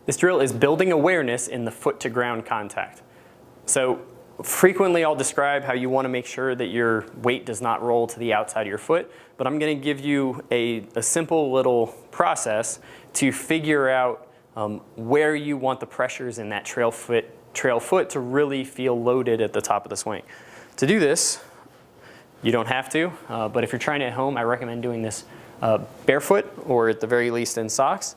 This drill is building awareness in the foot to ground contact. So frequently I'll describe how you want to make sure that your weight does not roll to the outside of your foot, but I'm going to give you a simple little process to figure out where you want the pressures in that trail foot to really feel loaded at the top of the swing. To do this, you don't have to, but if you're trying it at home, I recommend doing this barefoot or at the very least in socks.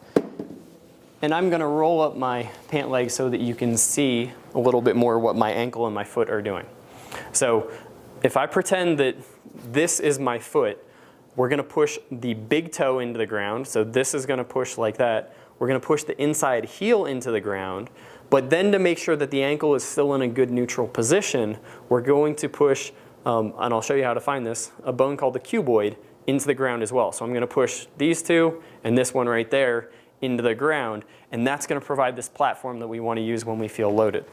And I'm going to roll up my pant leg so that you can see a little bit more what my ankle and my foot are doing. So if I pretend that this is my foot, we're going to push the big toe into the ground. So this is going to push like that. We're going to push the inside heel into the ground. But then to make sure that the ankle is still in a good neutral position, we're going to push, and I'll show you how to find this, a bone called the cuboid into the ground as well. So I'm going to push these two and this one right there into the ground, and that's going to provide this platform that we want to use when we feel loaded.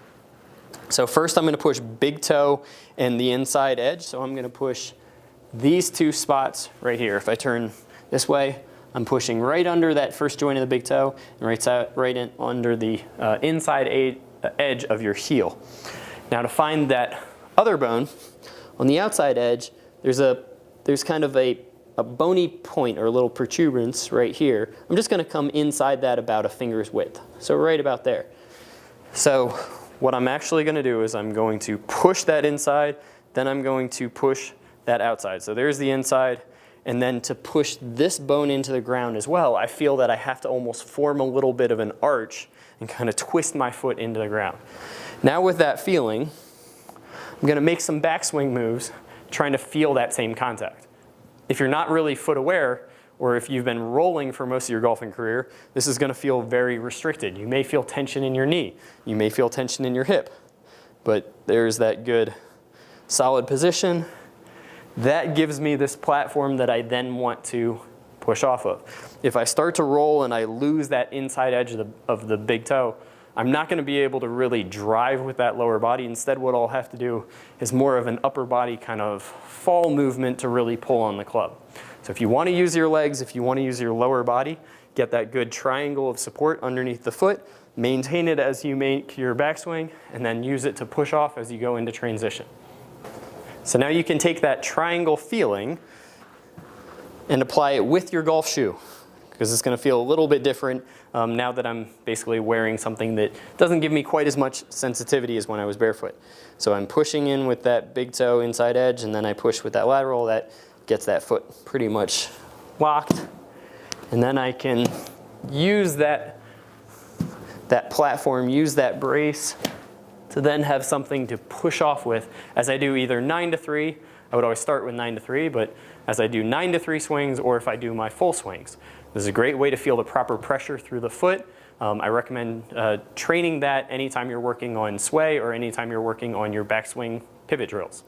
So first I'm going to push big toe and the inside edge. So I'm going to push these two spots right here. If I turn this way, I'm pushing right under that first joint of the big toe and right in under the inside edge of your heel. Now to find that other bone on the outside edge, there's kind of a bony point or a little protuberance right here. I'm just going to come inside that about a finger's width. So right about there. So what I'm actually going to do is I'm going to push that inside, then I'm going to push that outside. So there's the inside, and then to push this bone into the ground as well, I feel that I have to almost form a little bit of an arch and kind of twist my foot into the ground. Now with that feeling, I'm going to make some backswing moves trying to feel that same contact. If you're not really foot aware, or if you've been rolling for most of your golfing career, this is going to feel very restricted. You may feel tension in your knee. You may feel tension in your hip. But there's that good solid position. That gives me this platform that I then want to push off of. If I start to roll and I lose that inside edge of the big toe, I'm not going to be able to really drive with that lower body. Instead, what I'll have to do is more of an upper body kind of fall movement to really pull on the club. So if you want to use your legs, if you want to use your lower body, get that good triangle of support underneath the foot, maintain it as you make your backswing, and then use it to push off as you go into transition. So now you can take that triangle feeling and apply it with your golf shoe, because it's going to feel a little bit different now that I'm basically wearing something that doesn't give me quite as much sensitivity as when I was barefoot. So I'm pushing in with that big toe inside edge, and then I push with that lateral. That gets that foot pretty much locked. And then I can use that platform, use that brace to then have something to push off with as I do either 9 to 3. I would always start with 9 to 3, but as I do 9 to 3 swings, or if I do my full swings. This is a great way to feel the proper pressure through the foot. I recommend training that anytime you're working on sway or anytime you're working on your backswing pivot drills.